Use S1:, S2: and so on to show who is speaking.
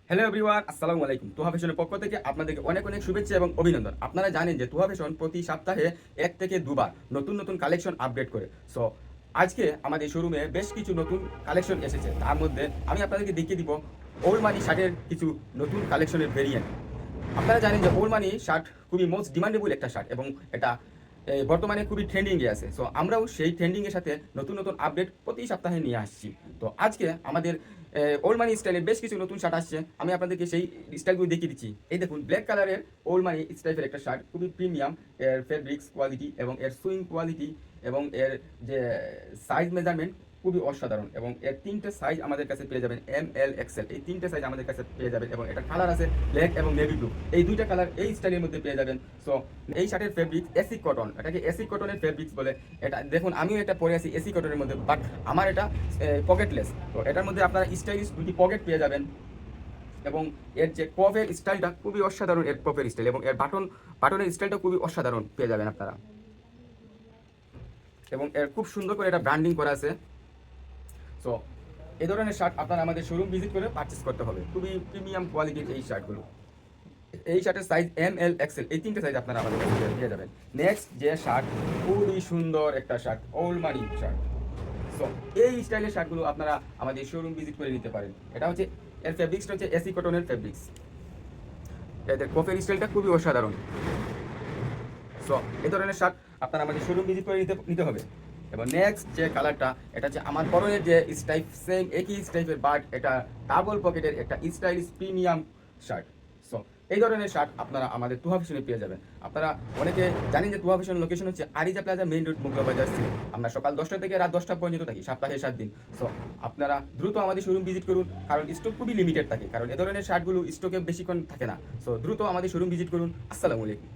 S1: Hello everyone, আসসালামু আলাইকুম। তুহা ফ্যাশনের পক্ষ থেকে আপনাদেরকে অনেক অনেক শুভেচ্ছা এবং অভিনন্দন। আপনারা জানেন যে তুহা ফ্যাশন প্রতি সপ্তাহে 1 থেকে 2 বার নতুন নতুন কালেকশন আপডেট করে। সো আজকে আমাদের শোরুমে বেশ কিছু নতুন কালেকশন এসেছে। তার মধ্যে আমি আপনাদেরকে দেখিয়ে দিব ওল্ড মানি শার্টের কিছু নতুন কালেকশনের ভেরিয়েন্ট। আপনারা জানেন যে ওল্ড মানি শার্ট খুবই মোস্ট ডিমান্ডেবল একটা শার্ট এবং এটা বর্তমানে খুবই ট্রেন্ডিংয়ে আছে। সো আমরাও সেই ট্রেন্ডিংয়ের সাথে নতুন নতুন আপডেট প্রতি সপ্তাহে নিয়ে আসছি। তো আজকে আমাদের ওল্ড মানি স্টাইলের বেশ কিছু নতুন শার্ট আসছে। আমি আপনাদেরকে সেই স্টাইলগুলো দেখিয়ে দিচ্ছি। এই দেখুন, ব্ল্যাক কালারের ওল্ড মানি স্টাইলের একটা শার্ট, খুবই প্রিমিয়াম। এর ফেব্রিক্স কোয়ালিটি এবং এর সুইং কোয়ালিটি এবং এর যে সাইজ মেজারমেন্ট খুবই অসাধারণ। এবং এর 3টে সাইজ আমাদের কাছে পেয়ে যাবেন, ML XL, এই 3টে সাইজ আমাদের কাছে পেয়ে যাবেন। এবং এটা কালার আছে ব্ল্যাক এবং নেভি ব্লু, এই 2টা কালার এই স্টাইলের মধ্যে পেয়ে যাবেন। সো এই শার্টের ফেব্রিক্স এসি কটন, এটাকে এসি কটনের ফেব্রিক্স বলে। এটা দেখুন, আমিও এটা পরে আছি এসি কটনের মধ্যে, বাট আমার এটা পকেটলেস। তো এটার মধ্যে আপনারা স্টাইলিশ 2টি পকেট পেয়ে যাবেন। এবং এর যে কফের স্টাইলটা খুবই অসাধারণ, এর কফের স্টাইল এবং এর বাটনের স্টাইলটা খুবই অসাধারণ পেয়ে যাবেন আপনারা। এবং এর খুব সুন্দর করে এটা ব্র্যান্ডিং করা আছে। সো এই ধরনের শার্ট আপনারা আমাদের শোরুম ভিজিট করে পারচেস করতে হবে। খুবই প্রিমিয়াম কোয়ালিটির এই শার্টগুলো। এই শার্টের সাইজ ML XL, এই 3টে সাইজ আপনারা আমাদের কাছে পেয়ে যাবেন। নেক্সট যে শার্ট, খুবই সুন্দর একটা শার্ট, ওল্ড মানি শার্ট। সো এই স্টাইলের শার্টগুলো আপনারা আমাদের শোরুম ভিজিট করে নিতে পারেন। এটা হচ্ছে, এর ফেব্রিক্সটা হচ্ছে এসি কটনের ফেব্রিক্স। এদের কফের স্টাইলটা খুবই অসাধারণ। সো এই ধরনের শার্ট আপনারা আমাদের শোরুম ভিজিট করে নিতে হবে। এবং নেক্সট যে কালারটা, এটা হচ্ছে আমার পরনের যে স্টাইপ, সেম একই স্টাইপের, বাট এটা ডাবল পকেটের একটা স্টাইলিশ প্রিমিয়াম শার্ট। সো এই ধরনের শার্ট আপনারা আমাদের তুহা ফ্যাশনে পেয়ে যাবেন। আপনারা অনেকে জানেন যে তুহা ফ্যাশন লোকেশন হচ্ছে আরিজা প্লাজা, মেইন রোড, মোগলা বাজার সিটি। আমরা সকাল 10টা থেকে রাত 10টা পর্যন্ত থাকি, সপ্তাহে 7 দিন। সো আপনারা দ্রুত আমাদের শোরুম ভিজিট করুন, কারণ স্টক খুবই লিমিটেড থাকে, কারণ এ ধরনের শার্টগুলো স্টকে বেশিক্ষণ থাকে না। সো দ্রুত আমাদের শোরুম ভিজিট করুন। আসসালামু আলাইকুম।